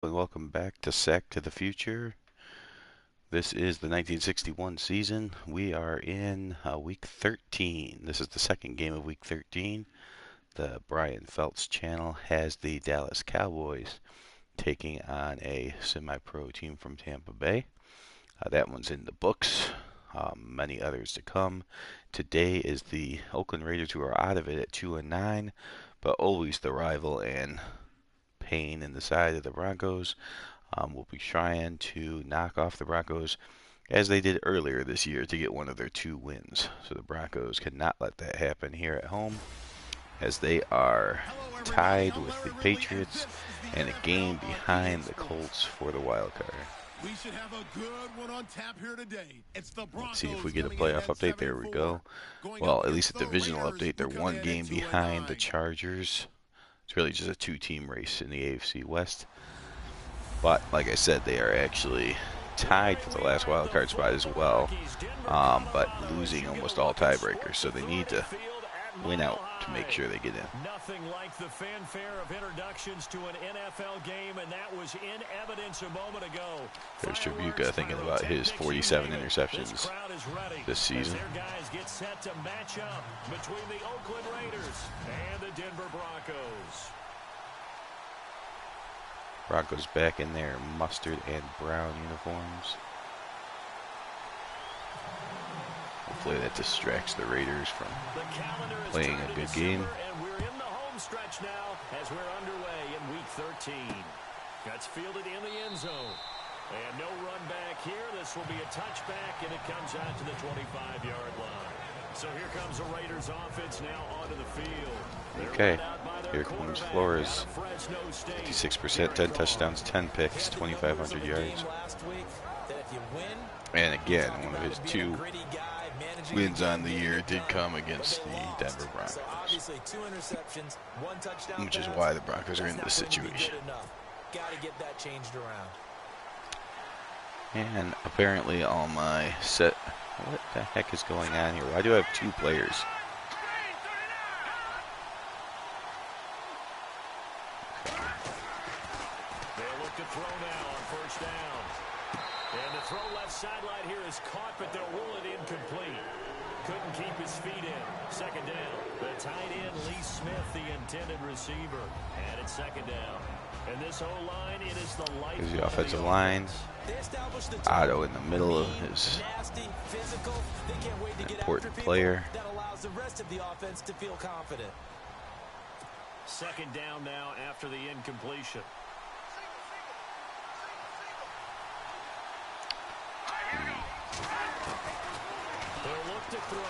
And welcome back to Sack to the Future. This is the 1961 season. We are in week 13. This is the second game of week 13. The Brian Feltz channel has the Dallas Cowboys taking on a semi-pro team from Tampa Bay. That one's in the books. Many others to come. Today is the Oakland Raiders, who are out of it at 2-9, but always the rival and pain in the side of the Broncos. We'll be trying to knock off the Broncos as they did earlier this year to get one of their 2 wins. So the Broncos cannot let that happen here at home, as they are tied with the Patriots and a game behind the Colts for the wild card. We should have a good one on tap here today. It's the Broncos. Let's see if we get a playoff update. There we go. Well, at least a divisional update. They're 1 game behind the Chargers. It's really just a 2-team race in the AFC West. But, like I said, they are actually tied for the last wild card spot as well, but losing almost all tiebreakers. So they need to win out to make sure they get in. Nothing like the fanfare of introductions to an NFL game, and that was in evidence a moment ago. There's Trabuca thinking about his 47 interceptions this season. Their guys get set to match up between the Oakland Raiders and the Denver Broncos. Broncos back in their mustard and brown uniforms. Hopefully that distracts the Raiders from playing a good game. And we're in the home stretch now as we're underway in week 13. That's fielded in the end zone. And no run back here. This will be a touchback, and it comes out to the 25-yard line. So here comes the Raiders offense now onto the field. Okay, here comes Flores. 56%, 10 touchdowns, 10 picks, 2,500 yards. And again, one of his 2 wins on the year did come against the Denver Broncos, which is why the Broncos are in this situation. And apparently all my set... What the heck is going on here? Why do I have 2 players? They'll look to throw now on first down. And the throw left sideline here is caught, but they'll rule it incomplete. Couldn't keep his feet in. Second down. The tight end, Lee Smith, the intended receiver. And it's second down. And this O-line, it is the life. Here's the offensive line. Otto in the middle of his important player. That allows the rest of the offense to feel confident. Second down now after the incompletion. They'll look to throw.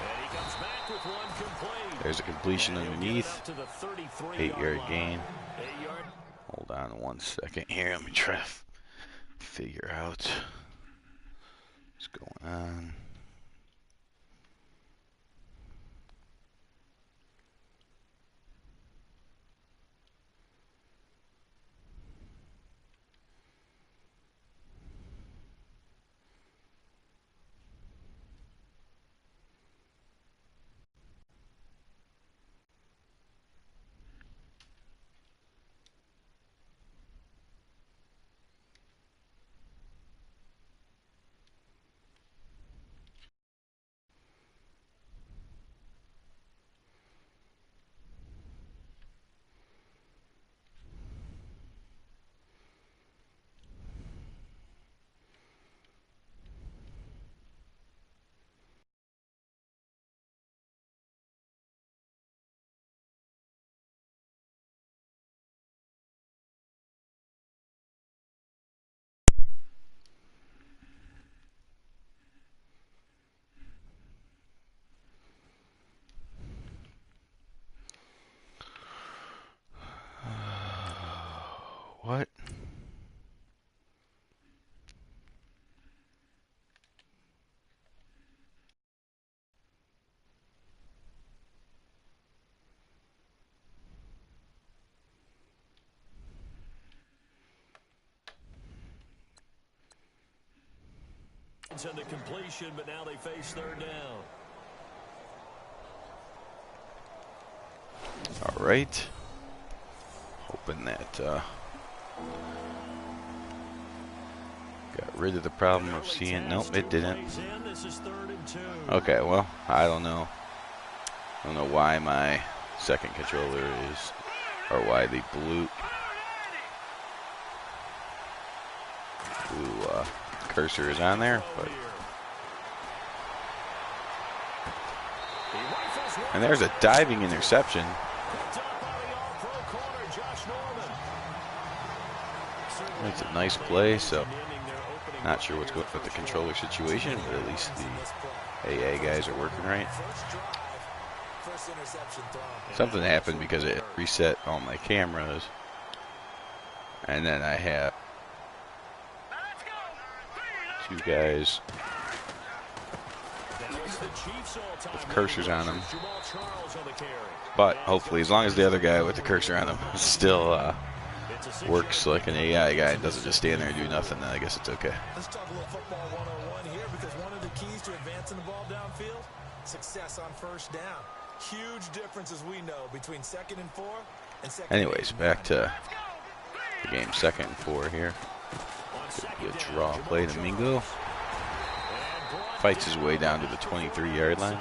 And he comes back with one complete. There's a completion underneath. 8-yard gain. 8-yard. Hold on 1 second here. Let me try to figure out what's going on. What? And the completion, but now they face third down. All right. hoping that got rid of the problem of seeing. Nope, it didn't. Okay, well, I don't know. I don't know why my second controller is, or why the blue cursor is on there, but. And there's a diving interception. It's a nice play, so not sure what's going on with the controller situation, but at least the AA guys are working right. Something happened because it reset all my cameras, and then I have two guys with cursors on them, but hopefully, as long as the other guy with the cursor on him still works like an AI guy and doesn't just stand there and do nothing, then I guess it's okay. Let's talk a little football 101 here, because one of the keys to advancing the ball downfield, success on first down. Huge difference, as we know, between 2nd and 4 and 2nd. Anyways, back to the game, 2nd and 4 here. Good draw play to Mingo. Fights his way down to the 23-yard line.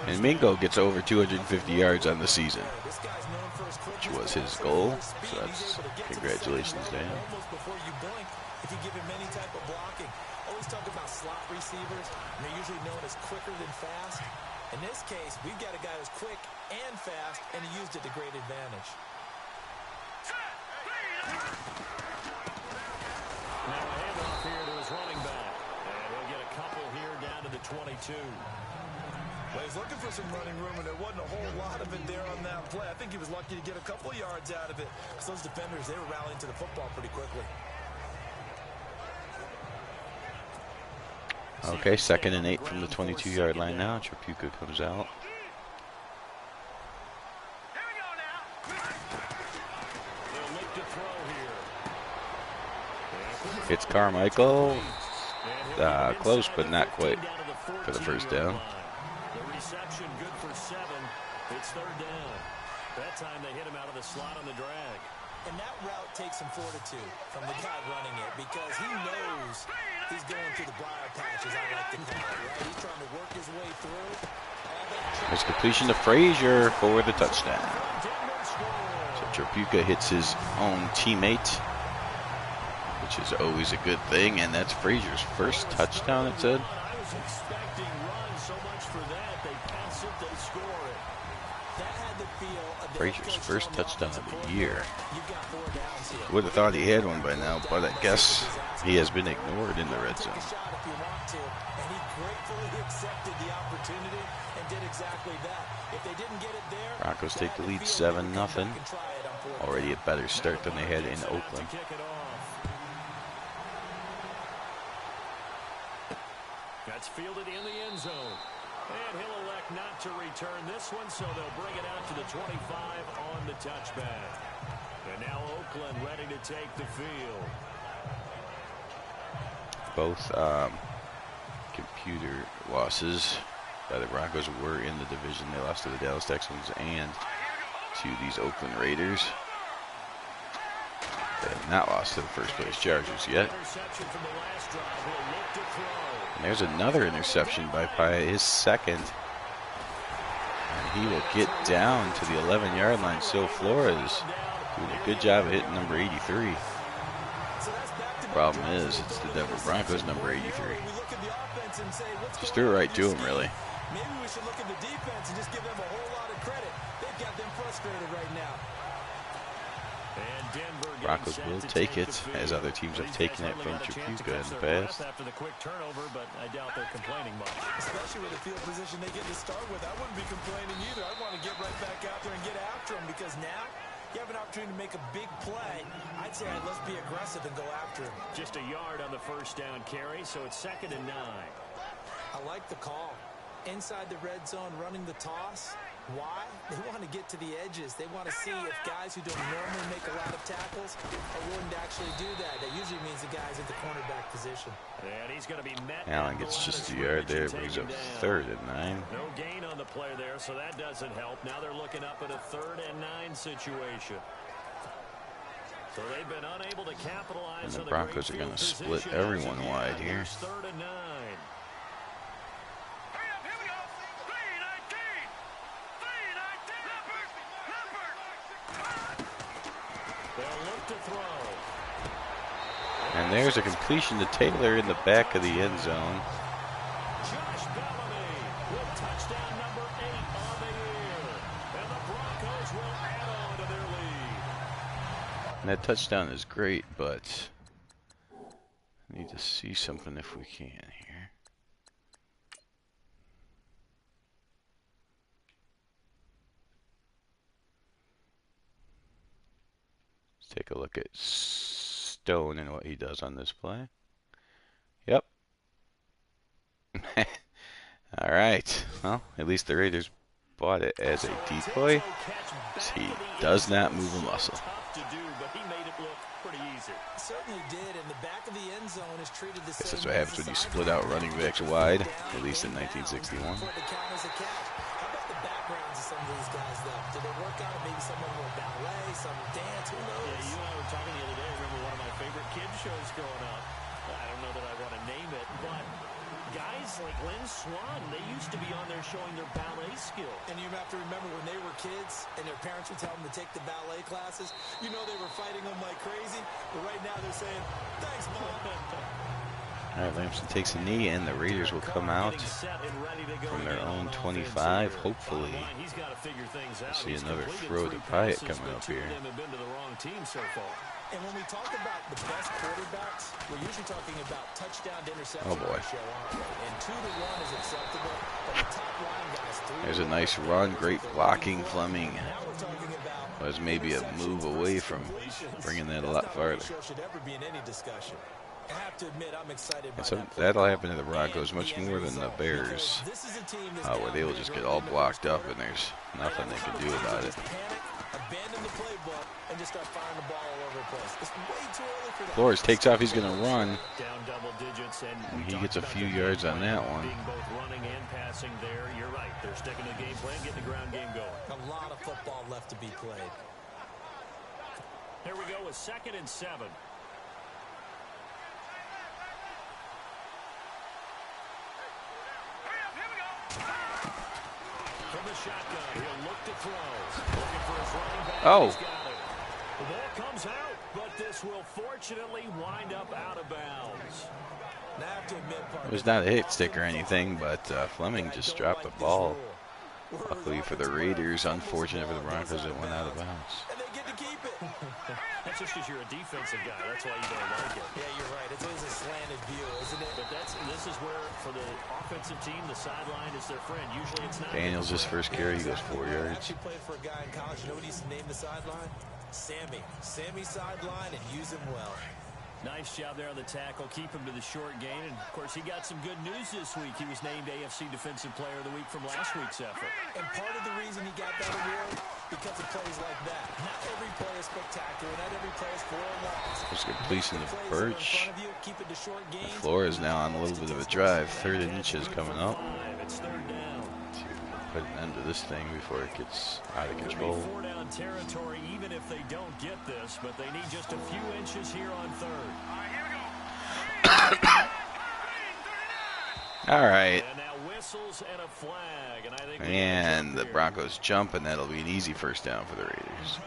And Mingo gets over 250 yards on the season, which was his goal. So that's congratulations to him. If you give him any type of blocking, always talk about slot receivers, and they're usually known as quicker than fast. In this case, we've got a guy who's quick and fast, and he used it to great advantage. Now a handoff here to his running back, and he'll get a couple here down to the 22. Well, he's looking for some running room, and there wasn't a whole lot of it there on that play. I think he was lucky to get a couple yards out of it, because those defenders, they were rallying to the football pretty quickly. Okay, 2nd and 8 from the 22-yard line now. Trapuka comes out. It's Carmichael. Close, but not quite for the first down. The reception good for 7. It's 3rd down. That time they hit him out of the slot on the drag. And that route takes some fortitude from the guy running it, because he knows he's going through the briar patch, as I like to call it, right? He's trying to work his way through. There's completion to Frazier for the touchdown. So Trapuka hits his own teammate, which is always a good thing, and that's Frazier's first touchdown, it said. I was expecting runs so much for that. They pass it, they score it. That had the feel of the Frazier's first touchdown of the year. You've got 4 downs here. Would have thought he had one by now, but I guess he has been ignored in the red zone. Take a shot if you want to, and he gratefully accepted the opportunity and did exactly that. If they didn't get it there, Broncos take the lead 7-0. Already a better start than they had in Oakland. That's fielded in the end zone. And he'll elect not to return this one, so they'll bring it out to the 25 on the touchback. And now Oakland ready to take the field. Both computer losses by the Broncos were in the division. They lost to the Dallas Texans and to these Oakland Raiders. They have not lost to the first place Chargers yet. And there's another interception by Paya, his second. And he will get down to the 11-yard line. So Flores doing a good job of hitting number 83. The problem is, it's the Denver Broncos number 83. Just threw it right to him, really. Maybe we should look at the defense and just give them a whole lot of credit. They've got them frustrated right now. Broncos will take it, as other teams have taken it from Trapuka in the past. After the quick turnover, but I doubt they're complaining much. Especially with the field position they get to start with. I wouldn't be complaining either. I want to get right back out there and get after them, because now you have an opportunity to make a big play. I'd say let's be aggressive and go after him. Just a yard on the first down carry, so it's 2nd and 9. I like the call. Inside the red zone, running the toss. Why? They want to get to the edges. They want to see if guys who don't normally make a lot of tackles are willing to actually do that. That usually means the guys at the cornerback position. And he's going to be met. Allen gets just a yard there, brings up 3rd and 9. No gain on the play there, so that doesn't help. Now they're looking up at a 3rd and 9 situation. So they've been unable to capitalize. And the Broncos are going to split everyone wide here. 3rd and 9. And there's a completion to Taylor in the back of the end zone. Josh Bellamy with touchdown number 8 on the year. And the Broncos will add on to their lead. And that touchdown is great, but I need to see something if we can here. Let's take a look at Stone and what he does on this play. Yep. All right. Well, at least the Raiders bought it as a decoy. He does not move a muscle. Certainly did, and the back of the end zone is treated the same. This is what happens when you split out running backs wide, at least in 1961. How about the backgrounds of some of these guys, though? Did they work out? Maybe some of them were ballet, some dance, who knows? Yeah, you and I were talking the other day. I remember one of my favorite kids shows growing up. I don't know that I want to name it, but guys like Lynn Swan, they used to be on there showing their ballet skill. And you have to remember when they were kids and their parents would tell them to take the ballet classes, you know they were fighting them like crazy. But right now they're saying, thanks, Mom. All right, Lamson takes a knee, and the Raiders will come out from their own 25. Hopefully, we'll see another throw to Pyatt coming up here. And when we talk about the best quarterbacks, we're usually talking about touchdown to interception. Oh boy. Ratio, and 2 to 1 is acceptable. But the top line guys, 3 There's a nice run, great blocking. Fleming was maybe a move away from bringing that a lot farther. Should ever be in any discussion. I have to admit, I'm excited by So that'll happen to the Broncos much more than the Bears, where they will just get all blocked up and there's nothing they can do about it. Abandon the playbook and just start firing the ball all over the place. It's way too early for that. Flores takes off, he's going to run. Down double digits, And he gets a few yards on that one. Being both running and passing there, you're right. They're sticking to the game plan, getting the ground game going. A lot of football left to be played. Here we go with 2nd and 7. From the shotgun, he'll look to throw. Looking for his running back. Oh. He's got it. The ball comes out, but this will fortunately wind up out of bounds. Now I have to admit, It was not a hit stick or anything, but Fleming just dropped the ball. Luckily for the Raiders, unfortunate for the Broncos, it went out of bounds. and they get to keep it. That's just because you're a defensive guy. That's why you don't like it. Yeah, you're right. It's always a slanted view, isn't it? But this is where, for the offensive team, the sideline is their friend. Usually it's not. Daniels, his first carry, he goes 4 I yards. actually played for a guy in college. You know what he used to name the sideline? Sammy. Sammy sideline, and use him well. Nice job there on the tackle. Keep him to the short gain. And, of course, he got some good news this week. He was named AFC Defensive Player of the Week from last week's effort. And part of the reason he got that award, because of plays like that. Not every play is spectacular. Not every play is for a loss. There's a completion to Birch. Keep it to short gains. Flores now on a little bit of a drive. 3rd and inches coming up. It's 3rd down. To put an end to this thing before it gets out of control. 4-down territory, even if they don't get this, but they need just a few inches here on 3rd. All right. And now whistles and a flag, and I think And the Broncos jump, and that'll be an easy 1st down for the Raiders.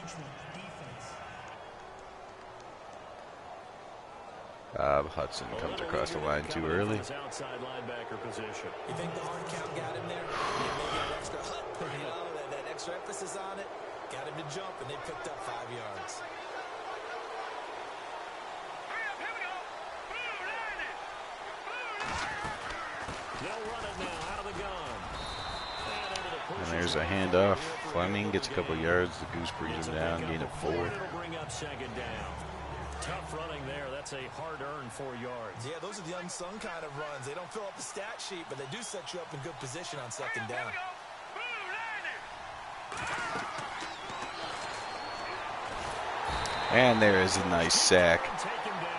Bob Hudson comes across the line too early. Outside linebacker position. You think the hard count got him there? Maybe an extra that extra emphasis on it got him to jump, and they picked up 5 yards. They'll run it now out of the gun. And there's a handoff. Fleming gets a couple yards. The Goose brings him down, gain of 4. It'll bring up 2nd down. Tough running there. That's a hard-earned 4 yards. Yeah, those are the unsung kind of runs. They don't fill up the stat sheet, but they do set you up in good position on 2nd down. And there is a nice sack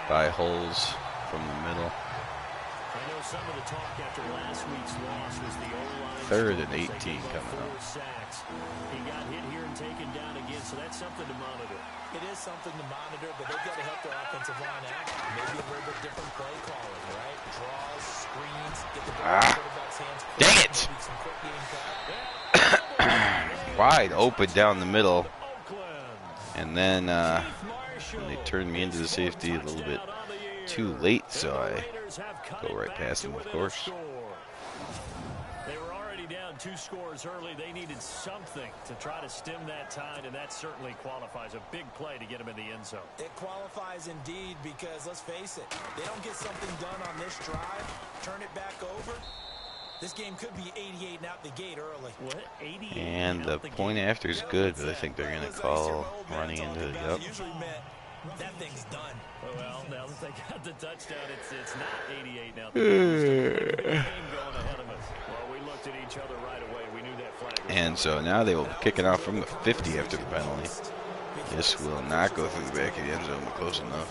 by Holes from the middle. I know some of the talk after last week's loss was the O-line. 3rd and 18 coming up. Sacks. He got hit here and taken down again, so that's something to monitor. It is something to monitor, but they've got to help their offensive line out. Maybe a little bit different play calling, right? Draws, screens, get the ball in the quarterback's hands. Dang it! Maybe some quick game Wide open down the middle. Oakland. And then they turned me into the safety a little bit too late, so I go right past him, of course. They were already down 2 scores early. They needed something to try to stem that tide, and that certainly qualifies. A big play to get them in the end zone. It qualifies indeed because, let's face it, they don't get something done on this drive, turn it back over. This game could be 88 and out the gate early. What? 88 And the point after is good, but I think they're going to call running into the yup. That thing's done. Well, now that they got the touchdown, it's not 88 now. Game going ahead of us. Well, we looked at each other right away. We knew that flag was And so now they will kick it off from the 50 after the penalty. This will not go through the back of the end zone, but close enough.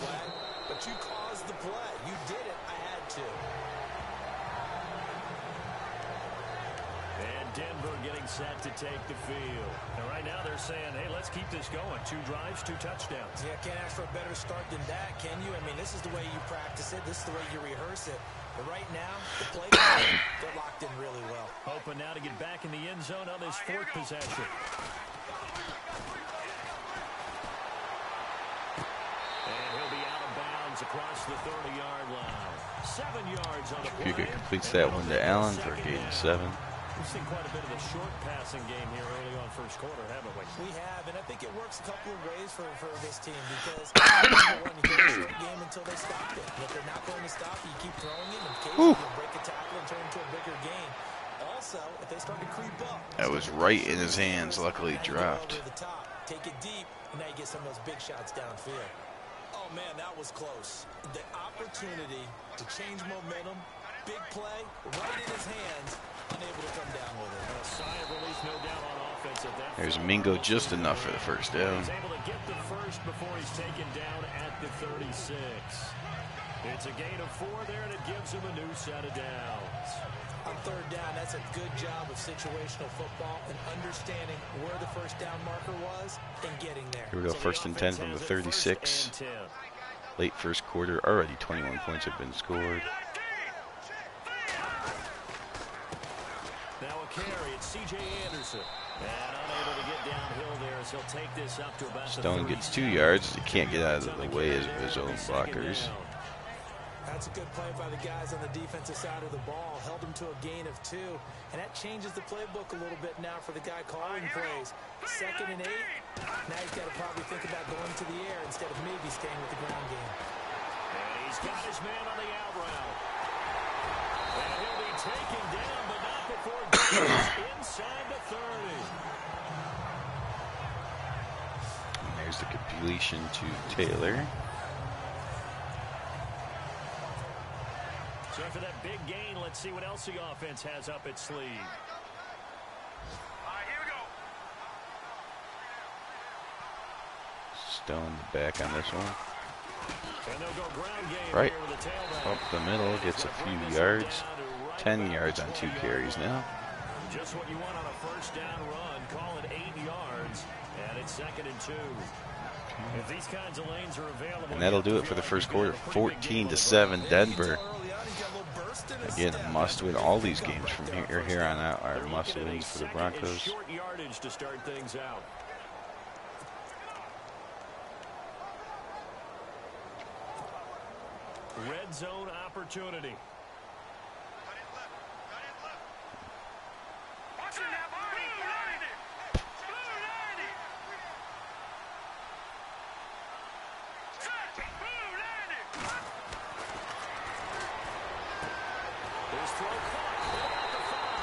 But you caused the play. You did it. I had to. And Denver getting set to take the field. And right now they're saying, hey, let's keep this going. 2 drives, 2 touchdowns. Yeah, can't ask for a better start than that, can you? I mean, this is the way you practice it. This is the way you rehearse it. But right now, the play calling, they're locked in really well. Hoping now to get back in the end zone on this 4th possession. And he'll be out of bounds across the 30-yard line. 7 yards on the play. Puka completes that one to Allen for a gain of 7. We've seen quite a bit of a short passing game here early on first quarter, haven't we? We have, and I think it works a couple of ways for this team because, number one, you get a short game until they stop it. And if they're not going to stop it, you keep throwing it, and occasionally you'll break a tackle and turn into a bigger game. Also, if they start to creep up. That was right in his hands, luckily dropped. Over the top, take it deep, and now you get some of those big shots downfield. Oh, man, that was close. The opportunity to change momentum, big play, right in his hands, unable to come down with it. A sigh of relief, no doubt, on offense at that. There's Mingo just enough for the first down. He's able to get the first before he's taken down at the 36. It's a gain of 4 there, and it gives him a new set of downs. On 3rd down, that's a good job of situational football and understanding where the first down marker was and getting there. Here we go, 1st and 10 from the 36. Late first quarter, already 21 points have been scored. Now a carry, it's C.J. Anderson. And unable to get downhill there as he'll take this up to about Stone gets 2 yards. He can't get out of the way of his own blockers. That's a good play by the guys on the defensive side of the ball. Held him to a gain of 2. And that changes the playbook a little bit now for the guy calling plays. 2nd and 8. Now he's got to probably think about going to the air instead of maybe staying with the ground game. And he's got his man on the out route. And he'll be taken down, but not before inside the 30. And there's the completion to Taylor. So after that big gain, let's see what else the offense has up its sleeve. All right, here we go. Stone back on this one. And they'll go ground game Right here with the tailback. up the middle, gets a few yards. 10 yards on 2 carries now. Just what you want on a first down run. Call it 8 yards. And it's 2nd and 2. If these kinds of lanes are available, And that'll do it for the first quarter. 14-7 Denver. Again, must win. All these games from here on out are must wins for the Broncos. Short yardage to start things out. Red zone opportunity.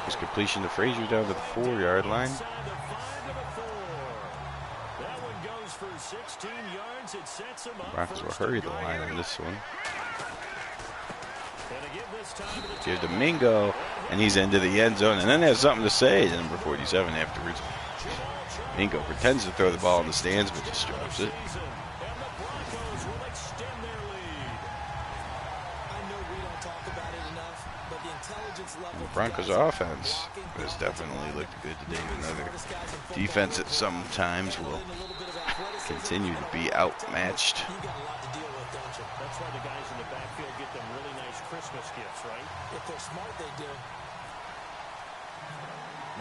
His completion to Frazier down to the 4-yard line. That one goes for 16 yards. It sets him up. Broncos will hurry the line on this one. And to give this time to the Here's Domingo, and he's into the end zone, and then has something to say to number 47 afterwards. Mingo pretends to throw the ball in the stands, but just drops it. And the Broncos will extend their lead. I know we don't talk about it enough, but the intelligence level The of Broncos guys offense blocking, the has offensive definitely linemen, looked good today. maybe the Another smartest guys in football defense that today, sometimes will handling a little bit of athleticism continue to and a be lot of toughness. outmatched. You got a lot to deal with, don't you? That's why the guys in the backfield get them really nice Christmas gifts, right? If they're smart, they do.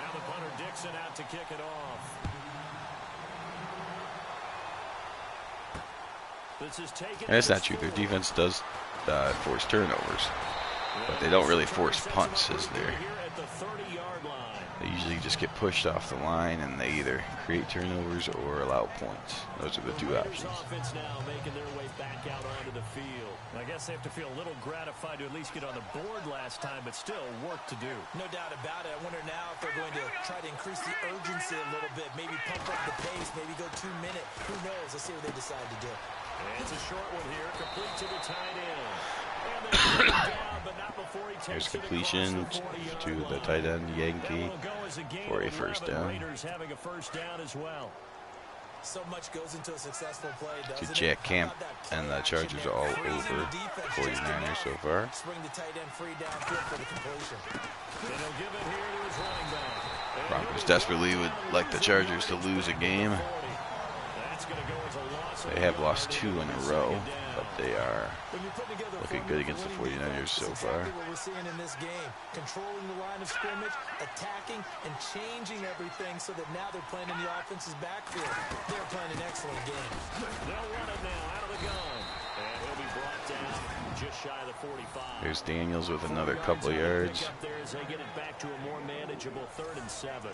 Now the punter Dixon out to kick it off. This is taken. And that's not true. Their defense does force turnovers, but they don't really force punts, is there? Here at the 30-yard line. They usually just get pushed off the line, and they either create turnovers or allow points. Those are the two Raiders options. offense now making their way back out onto the field. I guess they have to feel a little gratified to at least get on the board last time, but still work to do. No doubt about it. I wonder now if they're going to try to increase the urgency a little bit, maybe pump up the pace, maybe go 2 minute. Who knows? Let's see what they decide to do. And it's a short one here, complete to the tight end. And they're down, but not before he There's takes it completion across the 40-yard to the line. tight end Yankee That'll go as a gain for a of first 11. down. Raiders having a first down as well. So much goes into a successful play, To doesn't Jack it? Camp, How about that and the play action Chargers there? are all Freezing over the defense 49ers just so enough. far. Swing the tight end free downfield for the completion. Then he'll give it here to his running back. And Broncos he'll be desperately would brought down, like the losing Chargers to yardage lose a back game. at the 40. That's going to go as a loss of They have lost yardage 2 in on a the row, second down. but they are When you're putting together a looking formula good against the for winning 49ers so defense, far. exactly what we're seeing in this game. Controlling the line of scrimmage, attacking, and changing everything so that now they're playing in the offense's backfield. They're playing an excellent game. They'll run it now out of the gun. And he'll be brought down just shy of the 45. There's Daniels with another couple yards. Pick up there as they get it back to a more manageable 3rd and 7.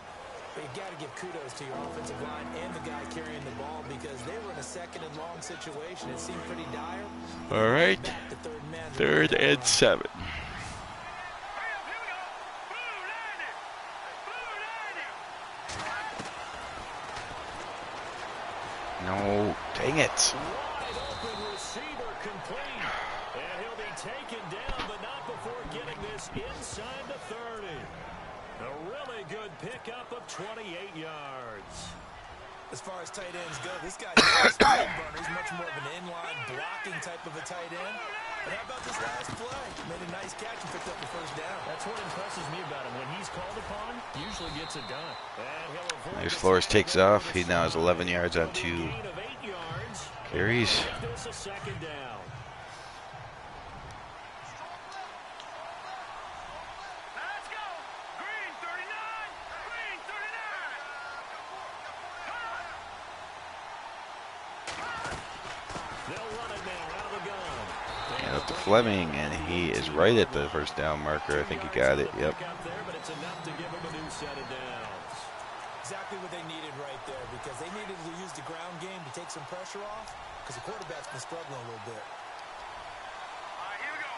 But you got to give kudos to your offensive line and the guy carrying the ball because they were in a 2nd and long situation. It seemed pretty dire. All right, Back to 3rd man. 3rd and 7. No, dang it. Wide open receiver complete. And he'll be taken down, but not before getting this inside the 30. A really good pickup of 28 yards. As far as tight ends go, this guy's not a speed burner. He's much more of an inline blocking type of a tight end. And how about this last play? Made a nice catch and picked up the first down. That's what impresses me about him. When he's called upon, usually gets it done. And he'll avoid There's the Flores tackle takes there off. on the He now has sideline. 11 yards on 2 Gain of 8 yards. carries. Make this a 2nd down. Let's go. Green 39. Green 39. They'll run it now out of the gun. And up to Fleming, and he is right at the first down marker. I think he got it. Yep. Pick up there, but it's enough to give him a new set of downs. Exactly what they needed right there because they needed to use the ground game to take some pressure off because the quarterback's been struggling a little bit. All right, here we go.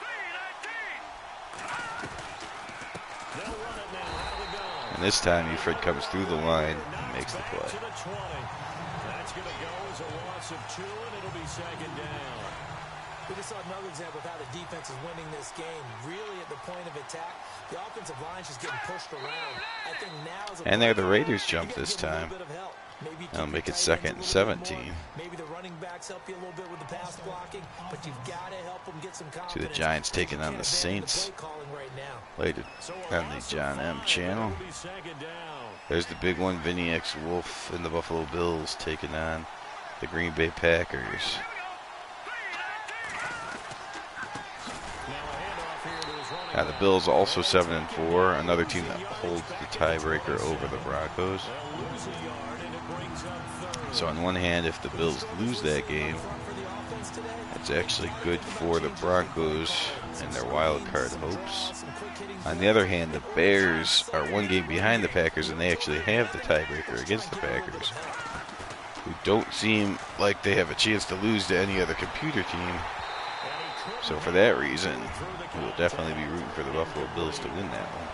3-19. They'll run it now out of the gun. And this time, Efred comes through the line and makes the Back play. to the 20. That's going to go as a loss of 2, and it'll be 2nd down. We just saw another example of how the defense is winning this game. Really at the point of attack, the offensive line's just getting pushed around. I think now is a And there the point Raiders you jump gotta this give them a time. little bit of help. Maybe That'll keep make your it tight 2nd ends and a little bit 17. more. Maybe the running backs help you a little bit with the pass blocking, but you've got to help them get some To confidence. the Giants taking on You the can't abandon Saints. play calling right now. Later So on the John M channel. It'll be 2nd down. There's the big one, Vinny X Wolf and the Buffalo Bills taking on the Green Bay Packers. Now the Bills also 7 and 4, another team that holds the tiebreaker over the Broncos. So on one hand, if the Bills lose that game, it's actually good for the Broncos and their wild card hopes. On the other hand, the Bears are 1 game behind the Packers, and they actually have the tiebreaker against the Packers, who don't seem like they have a chance to lose to any other computer team. So for that reason, we will definitely be rooting for the Buffalo Bills to win that one.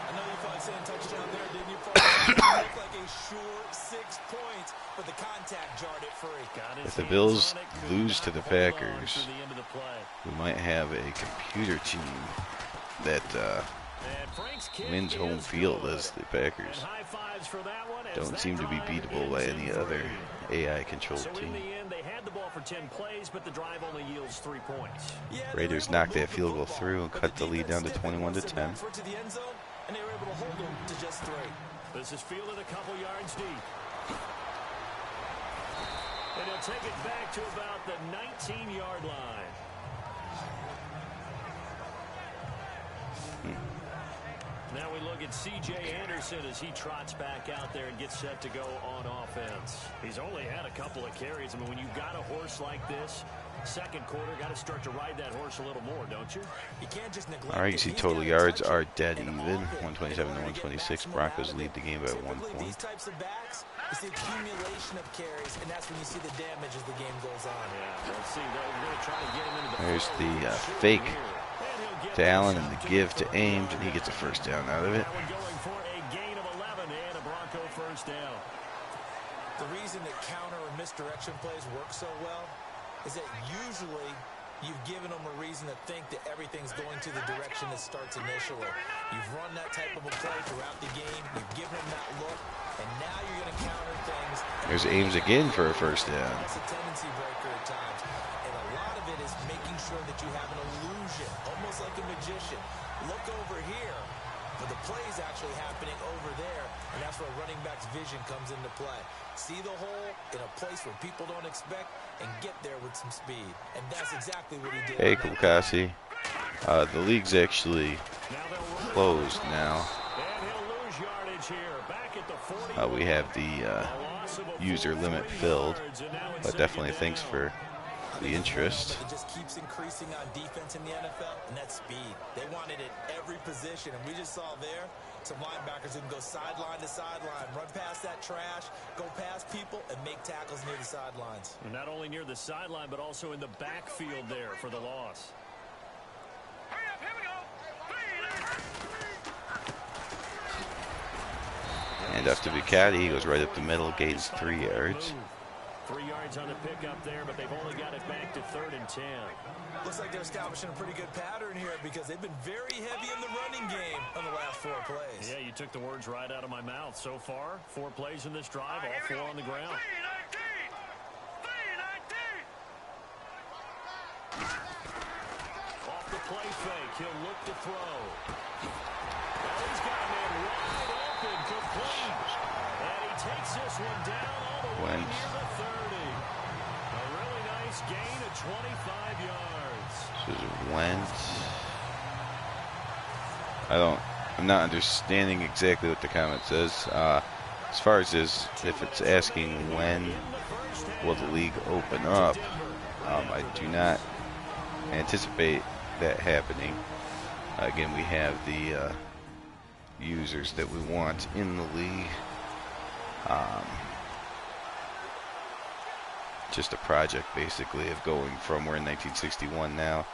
I know you thought saying touchdown there, didn't you? It looked like a sure 6 points, but the contact jarred it free. If the Bills lose to the Packers, we might have a computer team that Wins home field as the Packers don't seem to be beatable by any other AI-controlled team. They had the ball for 10 plays, but the drive only yields 3 points. Raiders knocked that field goal through and cut the lead down to 21-10. This is fielded a couple yards deep. And he'll take it back to about the 19-yard line. Now we look at C.J. Anderson as he trots back out there and gets set to go on offense. He's only had a couple of carries. I mean, when you've got a horse like this, second quarter, got to start to ride that horse a little more, don't you? You can't just neglect. All right, you see total yards are dead even, 127 to 126. Broncos lead the game by 1 point. These types of backs, it's the accumulation of carries, and that's when you see the damage as the game goes on. Yeah, let's see. We're going to try to get him into the There's the fake to Allen and the give to Ames, and he gets a first down out of it. Going for a gain of 11 and a Bronco first down. The reason that counter or misdirection plays work so well is that usually you've given them a reason to think that everything's going to the direction it starts initially. You've run that type of a play throughout the game. You've given them that look, and now you're going to counter things. There's Ames again for a first down. That's a tendency breaker at times. And a lot of it is making sure that you have an illusion, almost like a magician. Look over here, but the play is actually happening over there, and that's where running back's vision comes into play. See the hole in a place where people don't expect and get there with some speed. And that's exactly what he did. Hey, Kulkasi. The league's actually closed now. We have the user limit filled, but definitely thanks for the interest. It just keeps increasing on defense in the NFL, and that's speed. They want it at every position, and we just saw there some linebackers who can go sideline to sideline, run past that trash, go past people, and make tackles near the sidelines. And not only near the sideline, but also in the backfield there for the loss. And off to Bucati, he goes right up the middle, gains 3 yards. 3 yards on the pickup there, but they've only got it back to 3rd and 10. Looks like they're establishing a pretty good pattern here because they've been very heavy in the running game on the last 4 plays. Yeah, you took the words right out of my mouth. So far, 4 plays in this drive, all 4 on the ground. Off the play fake, he'll look to throw. Oh, he's got a man wide open, complete. And he takes this one down all the way near the 30. A really nice gain of 25 yards. This is Wentz. I'm not understanding exactly what the comment says. As far as if it's asking when will the league open up, I do not anticipate that happening. Again, we have the users that we want in the league. Just a project basically of going from, we're in 1961 now,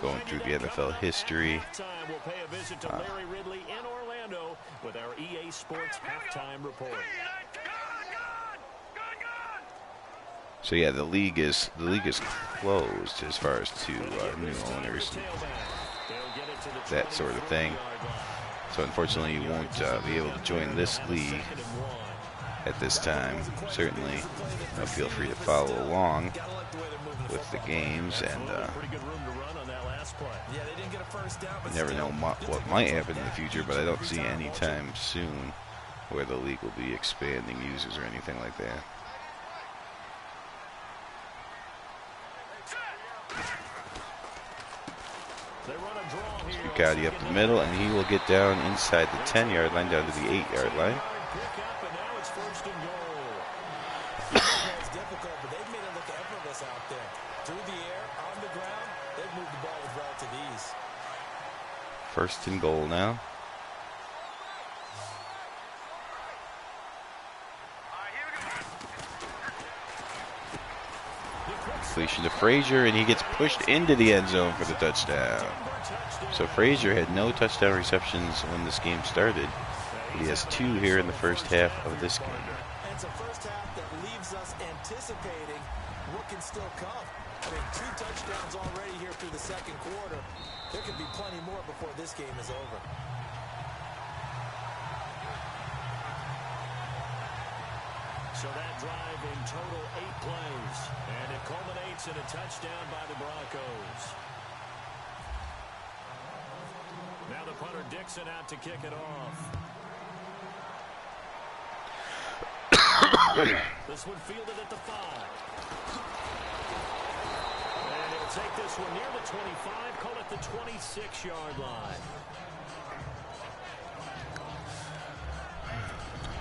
going through the NFL history. We'll pay a visit to Larry Ridley in Orlando with our EA Sports halftime report. So yeah, the league is closed as far as to new owners and that sort of thing. So unfortunately, you won't be able to join this league at this time. Certainly, feel free to follow along with the games, and you never know what might happen in the future, but I don't see any time soon where the league will be expanding users or anything like that. Bucati up the middle, and he will get down inside the 10-yard line, down to the 8-yard line. It's difficult, but they've made it look effortless out there. Through the air, on the ground, they've moved the ball with relative ease. 1st and goal now. Completion to Frazier, and he gets pushed into the end zone for the touchdown. So Frazier had no touchdown receptions when this game started. He has 2 here in the first half of this game. And it's a first half that leaves us anticipating what can still come. I mean, 2 touchdowns already here through the second quarter. There could be plenty more before this game is over. So that drive in total 8 plays. And it culminates in a touchdown by the Broncos. Now the punter Dixon out to kick it off. This one fielded at the 5. And it'll take this one near the 25, call it the 26-yard line.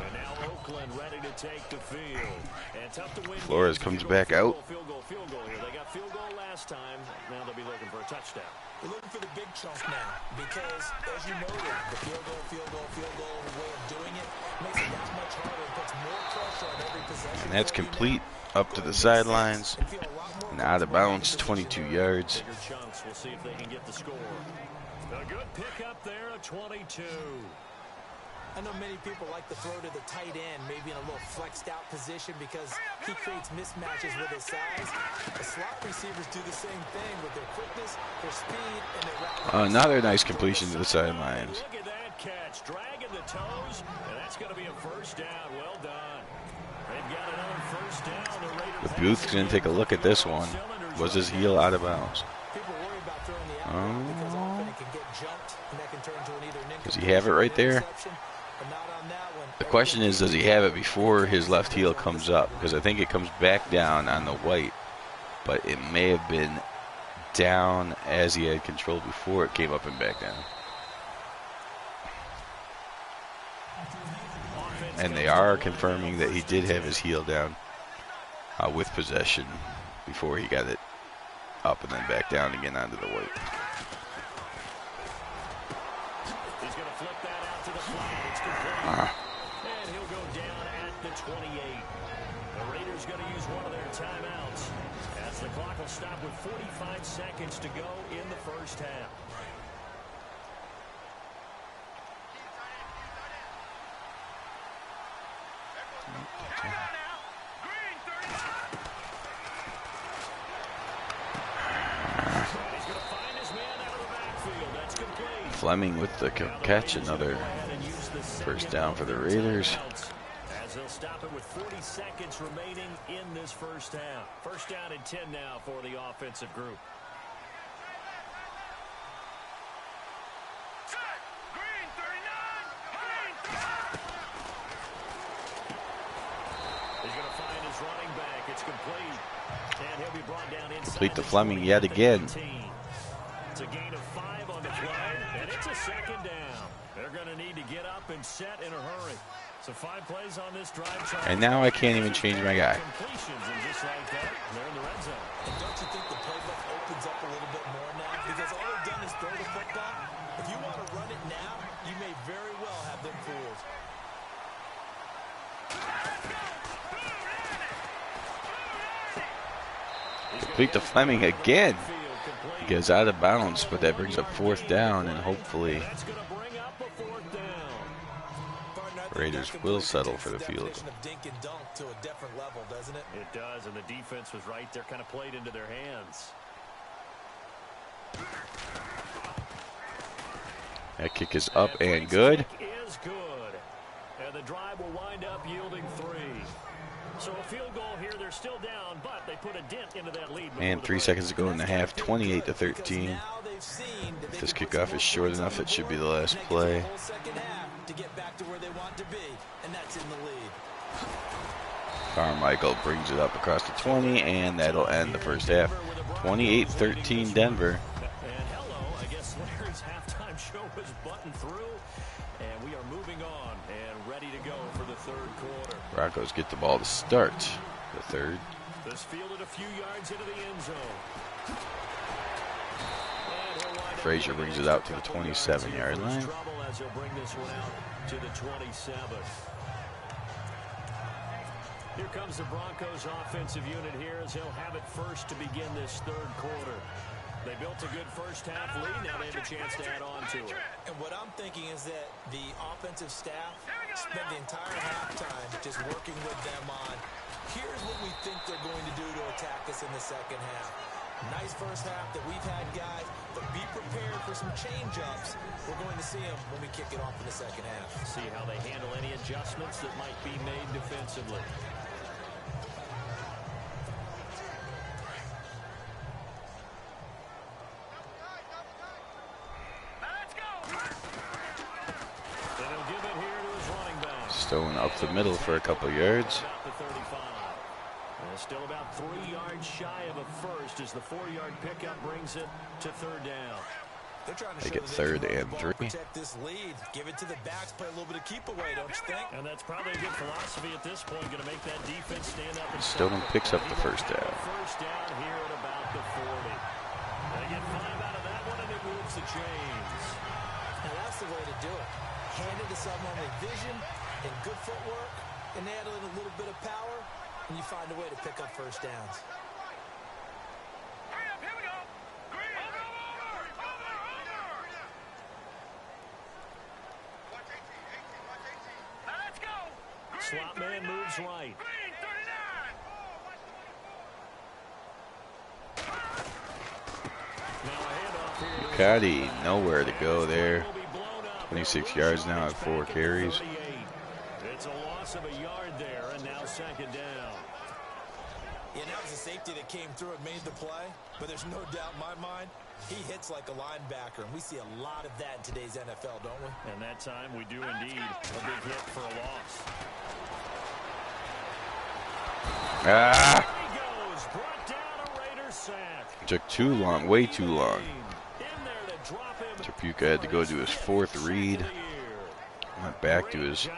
And now Oakland ready to take the field. And tough to win. Flores comes back out. Field goal here. They got field goal last time. Now they'll be looking for a touchdown. We're looking for the big chunk now because, as you noted, the field goal way of doing it makes it that much harder. It puts more pressure on every possession. And that's complete up to the sidelines and out of bounds, 22 yards. Bigger chunks. We'll see if they can get the score. A good pickup there, a 22. I know many people like to throw to the tight end, maybe in a little flexed out position because he creates mismatches with his size. The slot receivers do the same thing with their quickness, their speed, and their route. Another nice completion to the sidelines. Look at that catch, dragging the toes, and that's going to be a first down. Well done. They've got another first down. The Raiders. Booth's going to take a look at this one. Was his heel out of bounds? People worry about throwing the out because often it can get jumped, and that can turn to an either an Does he have it right there? The question is, does he have it before his left heel comes up? Because I think it comes back down on the white, but it may have been down as he had control before it came up and back down. And they are confirming that he did have his heel down with possession before he got it up and then back down again onto the white. He's going to flip that out to the flat. It's complete. And he'll go down at the 28. The Raiders going to use one of their timeouts as the clock will stop with 45 seconds to go in the first half. He's going to find his man out of the backfield. That's complete. Fleming with the catch, another first down for the Raiders. As they'll stop it with 40 seconds remaining in this first half. First down and 10 now for the offensive group. He's going to find his running back. It's complete. And he'll be brought down inside. Complete to Fleming yet again. It's a gain of 5 on the play, and it's a second down. They're going to need to get up and set in a hurry. So 5 plays on this drive. And now I can't even change my guy. Completions, and just like that, they're in the red zone. And don't you think the playbook opens up a little bit more now? Because all they've done is throw the football. If you want to run it now, you may very well have them fooled. Complete to Fleming again. He gets out of bounds, but that brings up 4th down, and hopefully Raiders will settle for the field. It does, and the defense was right there, kind of played into their hands. That kick is up and good. Is good. And the drive will wind up yielding 3. So a field goal here, they're still down, but they put a dent into that lead. And 3 seconds to go in the half, 28-13. If this kickoff is short enough, it should be the last play. Carmichael brings it up across the 20, and that'll end the first half. 28-13 Denver. And hello, I guess Larry's halftime show was buttoned through, and we are moving on and ready to go for the third quarter. Broncos get the ball to start the third. This fielded a few yards into the end zone. Frazier brings it out to the 27-yard line. As he'll bring this one out to the 27. Here comes the Broncos offensive unit here as he'll have it first to begin this third quarter. They built a good first half lead. Now they have a chance to add on to it. And what I'm thinking is that the offensive staff spent the entire halftime just working with them on, here's what we think they're going to do to attack us in the second half. Nice first half that we've had, guys, but be prepared for some change-ups. We're going to see them when we kick it off in the second half. See how they handle any adjustments that might be made defensively. Throwing up the middle for a couple yards. Still about 3 yards shy of a first as the 4-yard pickup brings it to third down. They're trying to They show get that third they can and run the ball, 3. protect this lead. Give it to the backs, play a little bit of keep away, don't you think? And that's probably a good philosophy at this point. Going to make that defense stand up and Stillman picks up the first down. First down here at about the 40. They get 5 out of that one, and it moves the chains. Now that's the way to do it. Hand it to someone with vision and good footwork, and add in a little bit of power, and you find a way to pick up first downs. Slot man moves right. Ducati, nowhere to go there. 26 yards now at 4 carries. It's a loss of a yard there, and now second down. Yeah, that was a safety that came through and made the play, but there's no doubt in my mind, he hits like a linebacker, and we see a lot of that in today's NFL, don't we? And that time we do indeed. A big hit for a loss. Ah! There he goes. Brought down a Raider sack. Took too long, way too long. In there to drop him. Trapuka had to go to his 4th read. Went back to his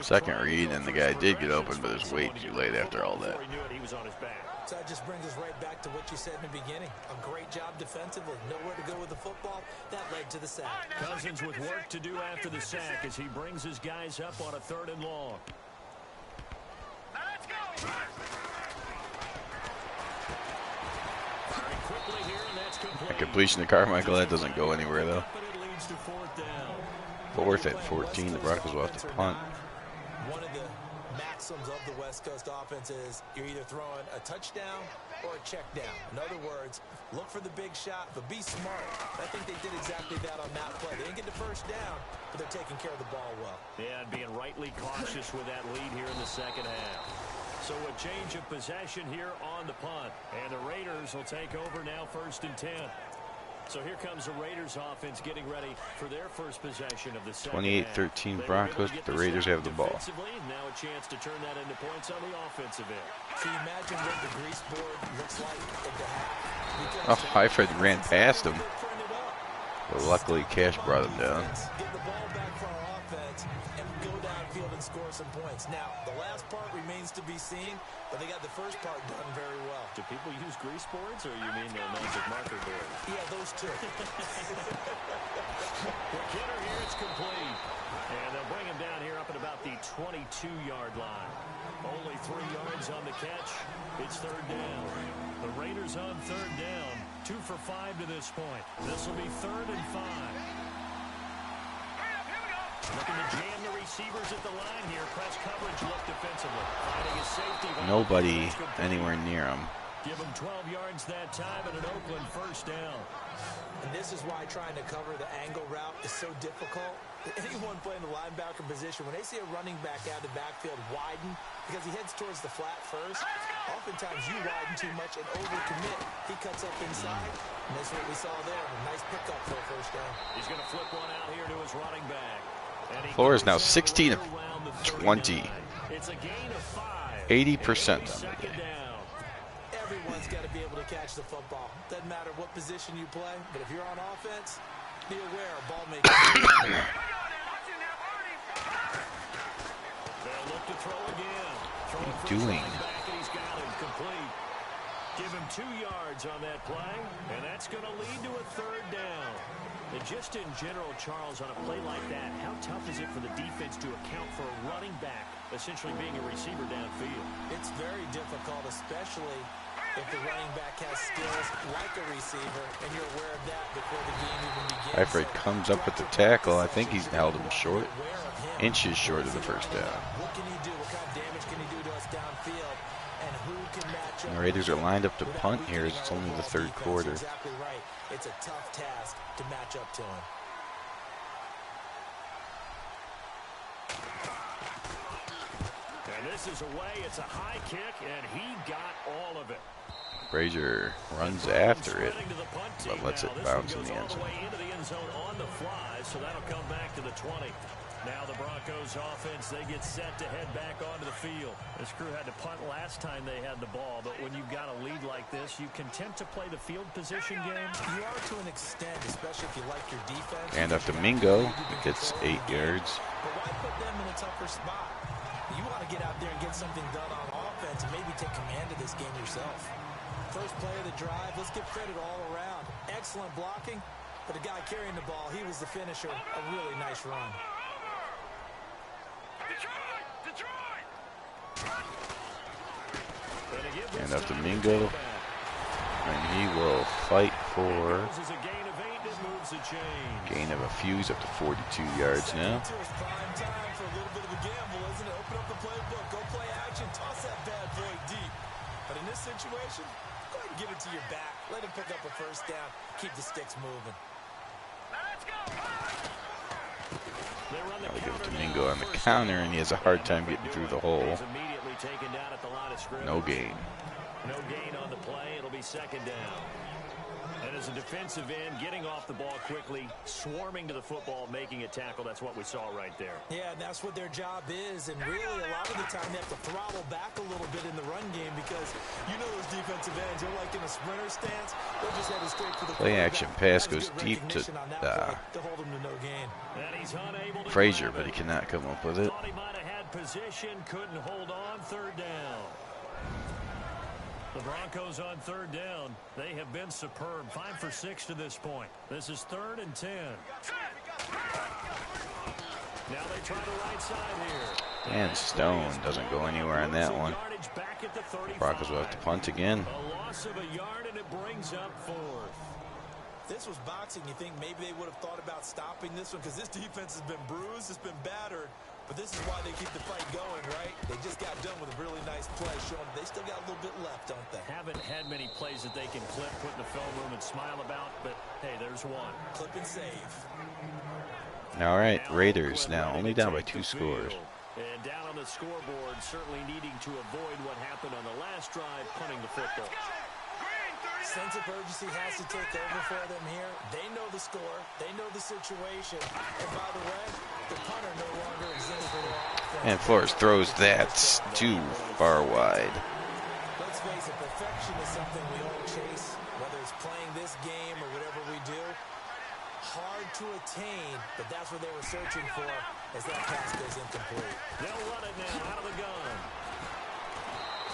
second read, and the guy did get open, but it was way too late after all that. So that just brings us right back to what you said in the beginning. A great job defensively. Nowhere to go with the football. That led to the sack. Cousins with work to do after the sack as he brings his guys up on a 3rd and long. A completion to Carmichael, that doesn't go anywhere though. 4th and 14, the Broncos will have to punt. One of the maxims of the West Coast offense is you're either throwing a touchdown or a check down. In other words, look for the big shot, but be smart. I think they did exactly that on that play. They didn't get the first down, but they're taking care of the ball well. Yeah, and being rightly cautious with that lead here in the second half. So a change of possession here on the punt. And the Raiders will take over now 1st and 10. So here comes the Raiders offense getting ready for their first possession of the second 28-13 Broncos, but the Raiders have the ball. Now a chance to turn that into points on the offensive end. So you imagine what the grease board looks like at the half. Oh, Heifert ran past him. But luckily, Cash brought him down. Get the ball back for our offense and go downfield and score some points. Now, the last part remains to be seen, but they got the first part done very well. Do people use grease boards, or you mean the magic marker board? Yeah, those two. Kidder here, it's complete. And they'll bring him down here up at about the 22-yard line. Only 3 yards on the catch. It's 3rd down. The Raiders on 3rd down. 2 for 5 to this point. This will be 3rd and 5. Looking to jam the receivers at the line here. Press coverage look defensively. Finding his safety. Nobody anywhere near him. Give him 12 yards that time and an Oakland 1st down. And this is why trying to cover the angle route is so difficult. Anyone playing the linebacker position, when they see a running back out of the backfield widen, because he heads towards the flat first, oftentimes you widen too much and overcommit. He cuts up inside, and that's what we saw there. A nice pickup for a 1st down. He's going to flip one out here to his running back. Floor is now 16 of 20. It's a gain of 5. 80% on the day. Everyone's got to be able to catch the football. Doesn't matter what position you play, but if you're on offense, be aware of ball making. They'll look to throw again. What are you doing? Back and he's got him complete. Give him 2 yards on that play, and that's going to lead to a 3rd down. And just in general, Charles, on a play like that, how tough is it for the defense to account for a running back essentially being a receiver downfield? It's very difficult, especially if the running back has skills like a receiver, and you're aware of that before the game even begins. Heifert comes up with the tackle. I think he's held him short. Inches short of the 1st down. What can he do? What kind of damage can he do to us downfield? And who can match up? The Raiders are lined up to punt here. It's only the 3rd quarter. Exactly right. It's a tough task to match up to him. And this is away. It's a high kick, and he got all of it. Brazier runs after it, but lets it bounce in the end zone. Into the end zone on the fly, so that'll come back to the 20. Now the Broncos offense, they get set to head back onto the field. This crew had to punt last time they had the ball, but when you've got a lead like this, you can tend to play the field position game. You are to an extent, especially if you like your defense. And after Mingo, he gets 8 yards. But why put them in a tougher spot? You want to get out there and get something done on offense and maybe take command of this game yourself. First play of the drive, let's give credit all around. Excellent blocking, but the guy carrying the ball, he was the finisher. A really nice run. And after Mingo, and he will fight for gain of a few. He's up to 42 yards now. It's prime time for a little bit of a gamble, isn't it? Open up the playbook, go play action, toss that bad boy deep. But in this situation, go ahead and give it to your back. Let him pick up a first down. Keep the sticks moving. Now we give it to Mingo on the counter, and he has a hard time getting through the hole. No gain. No gain on the play. It'll be second down. And as a defensive end, getting off the ball quickly, swarming to the football, making a tackle, that's what we saw right there. Yeah, and that's what their job is. And really, a lot of the time, they have to throttle back a little bit in the run game because you know those defensive ends, they're like in a sprinter stance. They're just headed straight for the Play action pass goes deep to hold him to no gain. Frazier, but he cannot come up with it. Thought he might have had position, couldn't hold on, third down. The Broncos on third down. They have been superb. 5 for 6 to this point. This is 3rd and 10. Now they try the right side here. And Stone doesn't go anywhere on that one. Broncos will have to punt again. A loss of a yard, and it brings up 4th. This was boxing. You think maybe they would have thought about stopping this one because this defense has been bruised, it's been battered. But this is why they keep the fight going, right? They just got done with a really nice play, showing they still got a little bit left, don't they? Haven't had many plays that they can clip, put in the film room and smile about, but hey, there's one. Clip and save. All right, Raiders now only down by 2 scores. And down on the scoreboard, certainly needing to avoid what happened on the last drive, punting the football. Sense of urgency has to take over for them here. They know the score. They know the situation. And by the way, the punter no longer exists for their offense. And Flores throws that too far wide. Let's face it, perfection is something we all chase, whether it's playing this game or whatever we do. Hard to attain, but that's what they were searching for as that pass goes incomplete. They'll run it now out of the gun.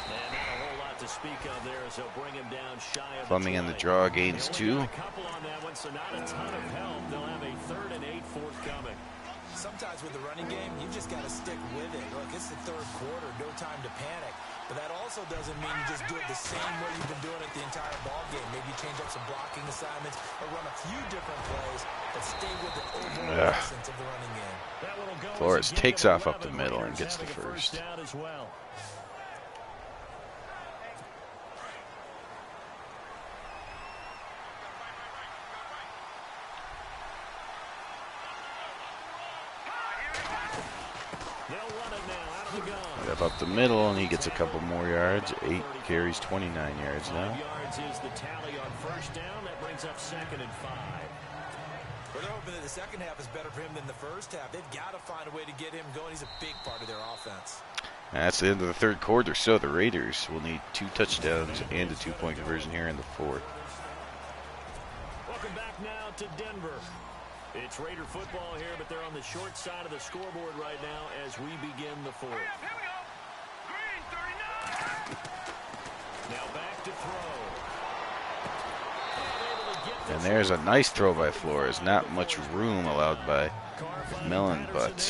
And not a whole lot to speak of there as they'll bring him down shy of Fleming on the draw gains 2. A couple on that one, so not a ton of help. They'll have a 3rd and 8 forthcoming. Sometimes with the running game, you just got to stick with it. Look, it's the 3rd quarter, no time to panic. But that also doesn't mean you just do it the same way you've been doing it the entire ball game. Maybe change up some blocking assignments or run a few different plays, but stay with the overall essence of the running game. Flores takes off up the middle and gets the first. Down as well. Up the middle, and he gets a couple more yards. 8 carries, 29 yards now. 5 yards is the tally on first down. That brings up 2nd and 5. But they're hoping that the second half is better for him than the first half. They've got to find a way to get him going. He's a big part of their offense. And that's the end of the 3rd quarter, so the Raiders will need 2 touchdowns and a 2-point conversion here in the 4th. Welcome back now to Denver. It's Raider football here, but they're on the short side of the scoreboard right now as we begin the 4th. Now back to throw. And there's a nice throw by Flores. Not much room allowed by McMillan, but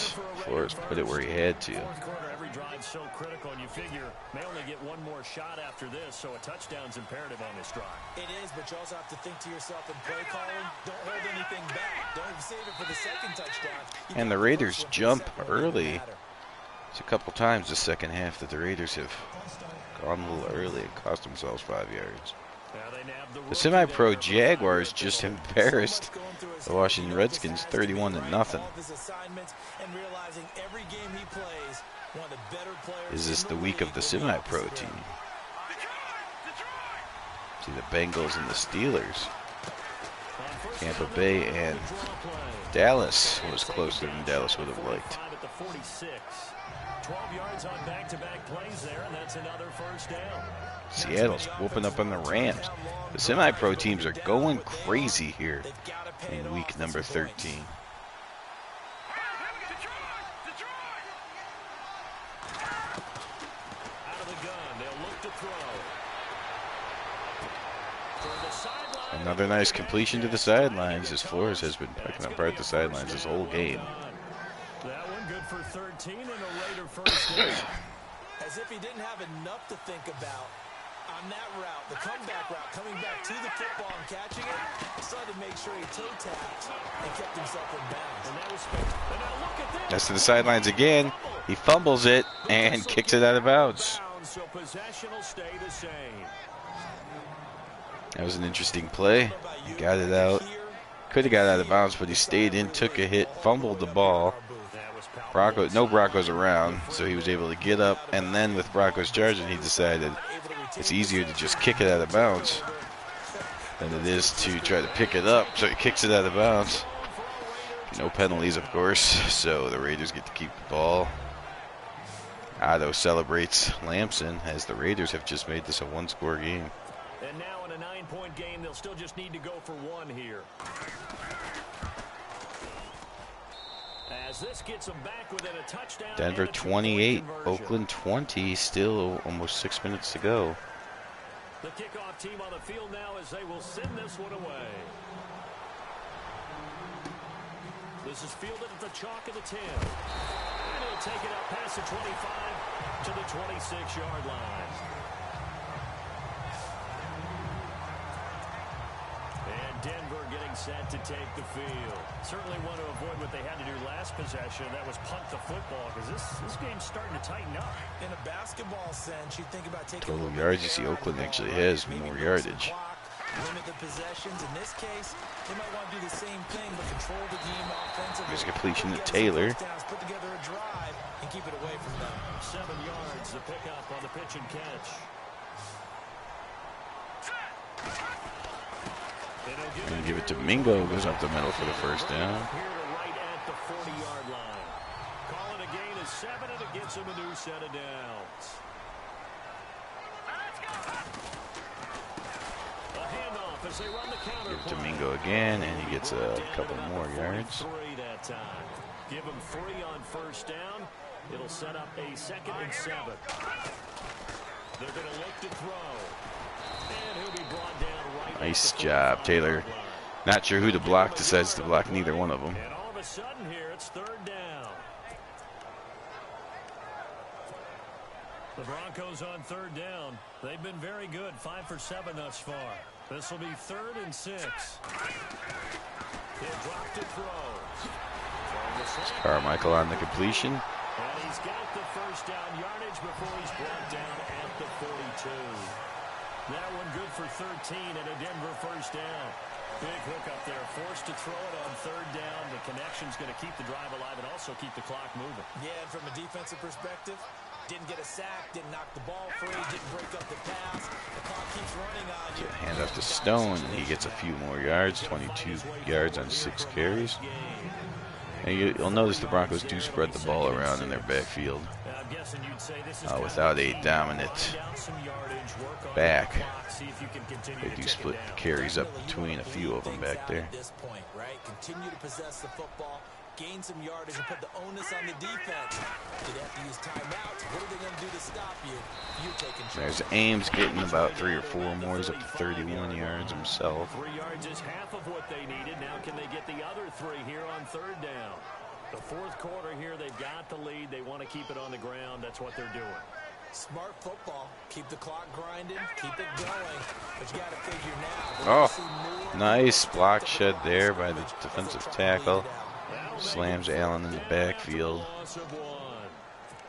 Flores put it where he had to. Every drive so critical, and you figure may only get one more shot after this, so a touchdown's imperative on this drive. It is, but you also have to think to yourself in play calling, don't hold anything back. Don't save it for the second touchdown. And the Raiders jump early. It's a couple times the second half that the Raiders have gone a little early and cost themselves 5 yards. The semi-pro Jaguars just embarrassed the Washington Redskins 31-0. Is this the week of the semi-pro team? See the Bengals and the Steelers. Tampa Bay and Dallas was closer than Dallas would have liked. 12 yards on back-to-back plays there, and that's another first down. Seattle's whooping up on the Rams. The semi-pro teams are going crazy here in week number 13. Out of the gun, they'll look to throw. Another nice completion to the sidelines as Flores has been picking apart the sidelines this whole game. That one good for 13 and a Raider first down. As if he didn't have enough to think about on that route, the comeback route, coming back to the football and catching it, decided to make sure he toe tapped and kept himself in bounds. And that was and now look at this. That's to the sidelines again. He fumbles it and kicks it out of bounds. So possession will stay the same. That was an interesting play. He got it out. Could have got out of bounds, but he stayed in, took a hit, fumbled the ball. No Broncos around, so he was able to get up, and then with Broncos charging, he decided it's easier to just kick it out of bounds than it is to try to pick it up, so he kicks it out of bounds. No penalties, of course, so the Raiders get to keep the ball. Otto celebrates Lamson as the Raiders have just made this a one-score game. And now in a 9-point game, they'll still just need to go for one here. As this gets them back within a touchdown. Denver 28, Oakland 20, still almost 6 minutes to go. The kickoff team on the field now as they will send this one away. This is fielded at the chalk of the 10. And he'll take it up past the 25 to the 26-yard line. And Denver getting set to take the field. Certainly want to avoid what they had to do last possession. That was punt the football, because this game's starting to tighten up. In a basketball sense, you think about taking Total yards, you see Oakland actually has more yardage. Limit the possessions. In this case, they might want to do the same thing, but control the game offensively. There's a completion to Taylor. Put together a drive and keep it away from them. 7 yards, the pickup on the pitch and catch. And give it to Mingo, goes up the middle for the first down. Here to right at the 40-yard line. Calling a gain of 7, and it gets him a new set of downs. A handoff as they run the counter. Give it to Mingo again, and he gets a couple more yards. 3 that time. Give him 3 on first down. It'll set up a 2nd and 7. They're going to look to throw. And he'll be brought down right. Nice job, Taylor. Not sure who to block, decides to block neither one of them. And all of a sudden here, it's 3rd down. The Broncos on 3rd down. They've been very good, 5 for 7 thus far. This will be 3rd and 6. He'll drop to throw. Carmichael on the completion. And he's got the first down yardage before he's brought down at the 42. That one good for 13 and a Denver first down. Big hook up there, forced to throw it on 3rd down. The connection's going to keep the drive alive and also keep the clock moving. Yeah, and from a defensive perspective, didn't get a sack, didn't knock the ball free, didn't break up the pass. The clock keeps running on you. Hand off to Stone, and he gets a few more yards, 22 yards on 6 carries. And you'll notice the Broncos do spread the ball around in their backfield without a dominant back. They do split the carries up between a few of them back there. Continue to possess the football, gain some yardage, and put the onus on the defense. They have to use timeouts. What are they going to do to stop you? You're taking charge. There's Ames getting about 3 or 4 more. He's up to 31 yards himself. 3 yards is half of what they needed. Now can they get the other 3 here on 3rd down? The 4th quarter here, they've got the lead. They want to keep it on the ground. That's what they're doing. Smart football. Keep the clock grinding. Keep it going. But you got to figure now. Oh, nice block shed there by the defensive tackle. Slams Allen in the backfield.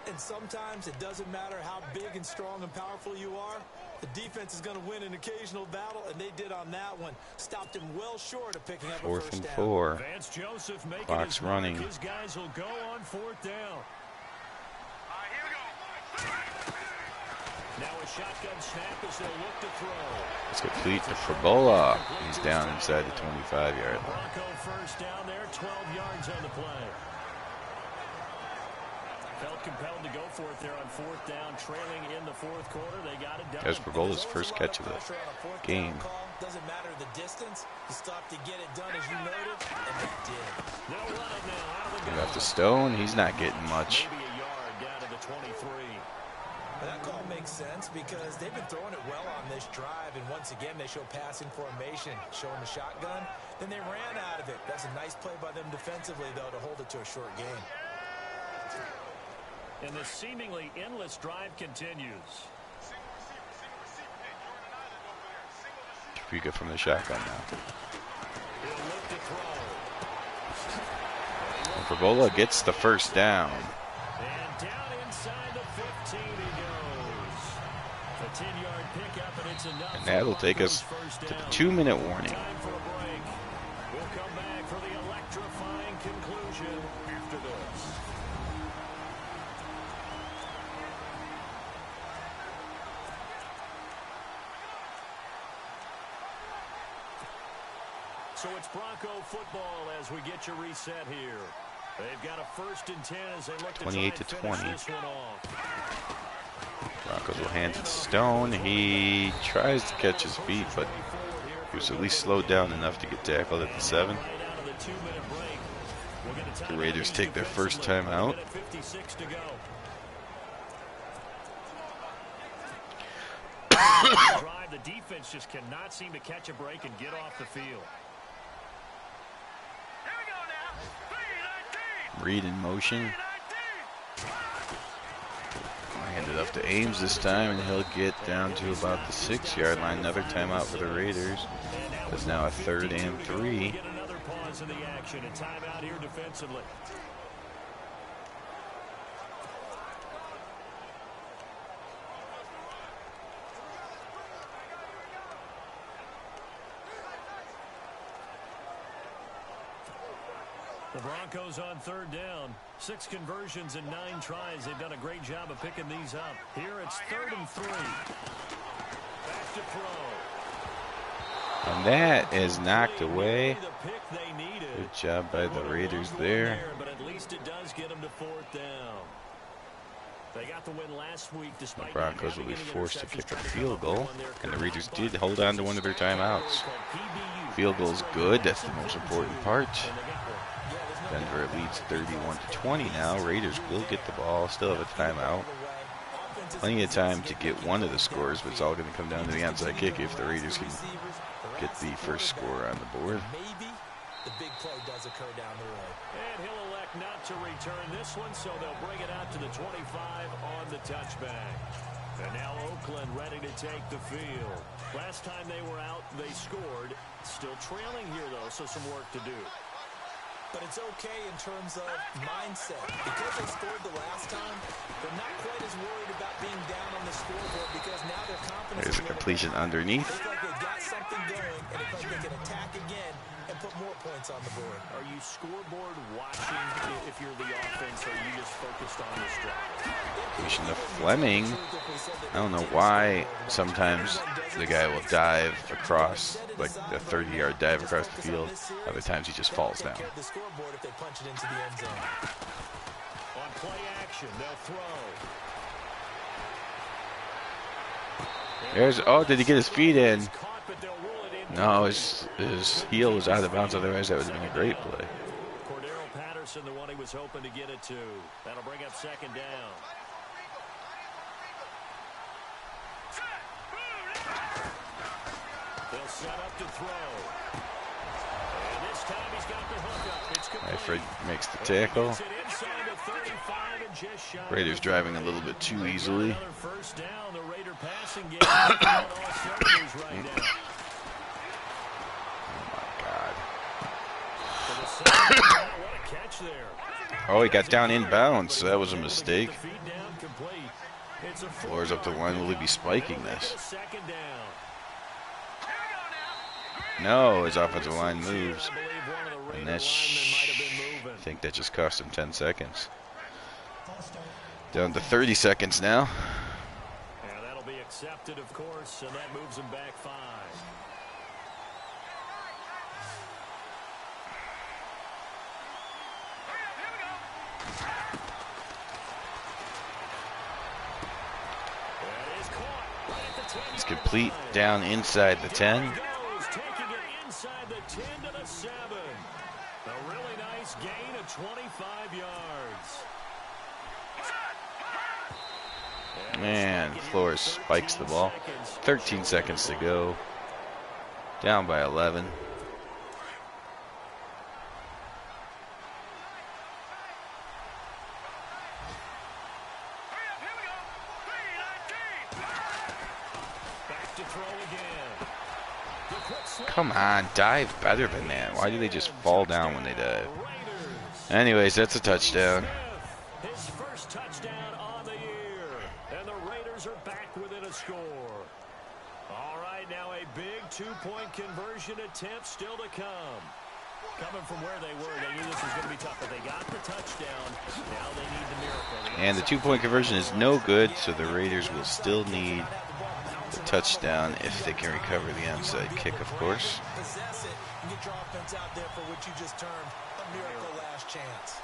And sometimes it doesn't matter how big and strong and powerful you are. The defense is going to win an occasional battle, and they did on that one. Stopped him well short of picking up a 4th first and down. 4. Vance Joseph making Clock's running. His guys will go on 4th down. Now a shotgun snap as they'll look to throw. It's complete to Frabola. He's down inside the 25-yard line. Bronco first down there, 12 yards on the play. Felt compelled to go for it there on fourth down, trailing in the fourth quarter. They got it done. That was Frabola's first catch of the game. Doesn't matter the distance. He stopped to get it done, as you noted, and they did. No run now out of the Got the Stone. He's not getting much. Maybe a yard down to the 23. That call makes sense because they've been throwing it well on this drive, and once again they show passing formation, showing the shotgun. Then they ran out of it. That's a nice play by them defensively, though, to hold it to a short game. And the seemingly endless drive continues. Topeka from the shotgun now. He'll look to throw. And Frabola gets the first down. And down inside the 15 he goes. A 10-yard pickup, and it's enough. And that'll take us to the 2-minute warning. Time for a break. We'll come back for the electrifying conclusion after this. So it's Bronco football as we get you reset here. They've got a 1st and 10 as they look to 28 try to and finish 20. this one off. Broncos will hand it to Stone. He tries to catch his feet, but he was at least slowed down enough to get tackled at the 7. The Raiders take their first time out. The defense just cannot seem to catch a break and get off the field. Reed in motion. Hand it up to Ames this time, and he'll get down to about the 6-yard line. Another timeout for the Raiders. It's now a 3rd and 3. Get another pause in the action. A timeout here defensively. The Broncos on 3rd down. 6 conversions and 9 tries. They've done a great job of picking these up. Here it's 3rd and 3. Back to throw. And that is knocked away. The pick they needed. Good job by the Raiders there. But at least it does get them to 4th down. They got the win last week despite The Broncos will be forced to kick a field goal, and the Raiders did hold on to one of their timeouts. Field goal is good. That's the most important part. Denver leads 31-20 now. Raiders will get the ball, still have a timeout. Plenty of time to get one of the scores, but it's all going to come down to the onside kick if the Raiders can get the first score on the board. Maybe the big play does occur down the road. And he'll elect not to return this one, so they'll bring it out to the 25 on the touchback. And now Oakland ready to take the field. Last time they were out, they scored. Still trailing here, though, so some work to do. But it's okay in terms of mindset. Because they scored the last time, they're not quite as worried about being down on the scoreboard because now their confidence There's a completion underneath. They feel like they've got something going, and it feel like they can attack again and put more points on the board. Are you scoreboard watching if you're the offense, or are you just focused on this drive? Completion to Fleming. I don't know why sometimes the guy will dive across, like a 30-yard dive across the field. Other times he just falls down. The scoreboard if they punch it into the end zone. On play action, they'll throw. There's, oh, did he get his feet in? No, his heel was out of bounds. Otherwise, that would have been a great play. Cordero Patterson, the one he was hoping to get it to. That'll bring up 2nd down. They'll set up to throw. And this time he's got the hook up. It's complete. Eifert makes the tackle. Gets it inside the 35 and just shy of Raiders the driving a little bit too easily. Another 1st down. The Raider passing game on all cylinders right now. What a catch there. Oh, he got down inbounds, so that was a mistake. Floors up the line. Will he be spiking this? No, his offensive line moves. And that's, I think that just cost him 10 seconds. Down to 30 seconds now. be accepted, of course, and that moves him back 5. It's complete down inside the 10. Taking it inside the 10 to the 7. A really nice gain of 25 yards. Man, Flores spikes the ball. 13 seconds to go. Down by 11. Come on, dive better than that. Why do they just fall down when they dive? Anyways, that's a touchdown. His first touchdown on the year. And the Raiders are back within a score. All right, now a big 2-point conversion attempt still to come. Coming from where they were, they knew this was going to be tough, but they got the touchdown. Now they need the miracle. And the 2-point conversion is no good, so the Raiders will still need the touchdown if they can recover the onside kick, of course. Possess it and get your offense out there for what you just termed a miracle last chance.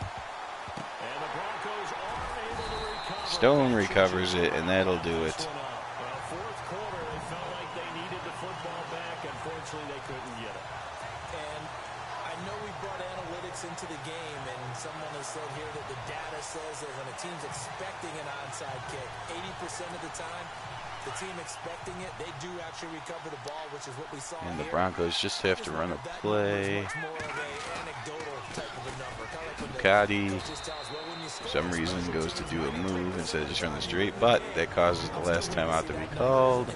And the Broncos are able to recover. Stone recovers it, and that'll do it. Well, fourth quarter, they felt like they needed the football back. Unfortunately, they couldn't get it. And I know we brought analytics into the game, and someone has said here that the data says that when a team's expecting an onside kick, 80% of the time, the team expecting it, they do actually recover the ball, which is what we saw And the here. Broncos just have to run a play. Much more of a anecdotal type of a number. Kind of like when the Ducati, coach just tells, well, when you for score, some it's reason, supposed goes be to a do a miracle. move instead of just running straight, but that causes the last time out to be called.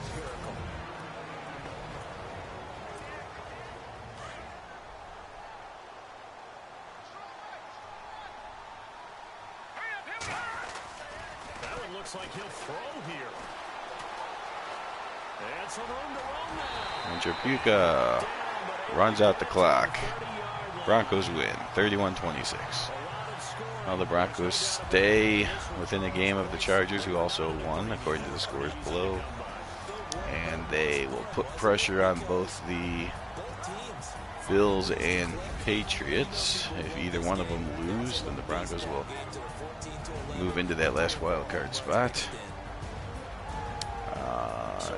That one looks like he'll throw here. And some room to run now. And Trapuka runs out the clock. Broncos win, 31-26. Well, the Broncos stay within a game of the Chargers, who also won, according to the scores below. And they will put pressure on both the Bills and Patriots. If either one of them lose, then the Broncos will move into that last wild card spot.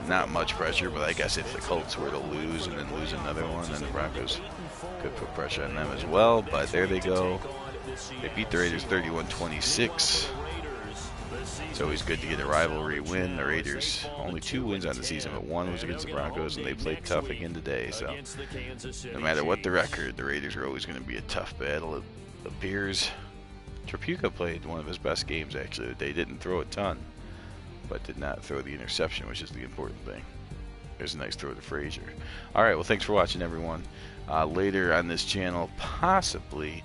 Not much pressure, but I guess if the Colts were to lose and then lose another one, then the Broncos could put pressure on them as well. But there they go. They beat the Raiders 31-26. It's always good to get a rivalry win. The Raiders only 2 wins on the season, but 1 was against the Broncos, and they played tough again today. So no matter what the record, the Raiders are always going to be a tough battle. It appears Trapuka played one of his best games, actually. They didn't throw a ton, but did not throw the interception, which is the important thing. There's a nice throw to Frazier. All right, well, thanks for watching, everyone. Later on this channel, possibly,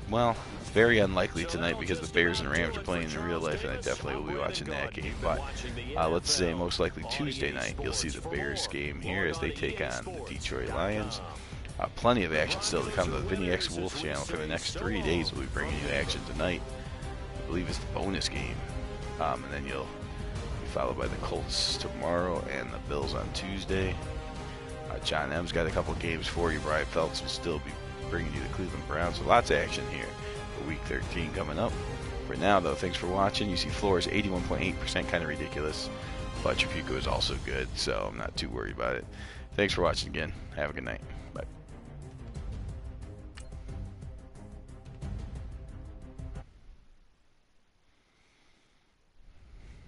well, very unlikely tonight because the Bears and Rams are playing in real life, and I definitely will be watching that game. But let's say most likely Tuesday night, you'll see the Bears game here as they take on the Detroit Lions. Plenty of action still to come. The Vinny X Wolf channel for the next 3 days will be bringing you action tonight. I believe it's the bonus game. And then you'll be followed by the Colts tomorrow and the Bills on Tuesday. John M's got a couple games for you. Brian Phelps will still be bringing you the Cleveland Browns. So lots of action here for Week 13 coming up. For now, though, thanks for watching. You see Flores 81.8%, kind of ridiculous. But Trapuka is also good, so I'm not too worried about it. Thanks for watching again. Have a good night. Bye.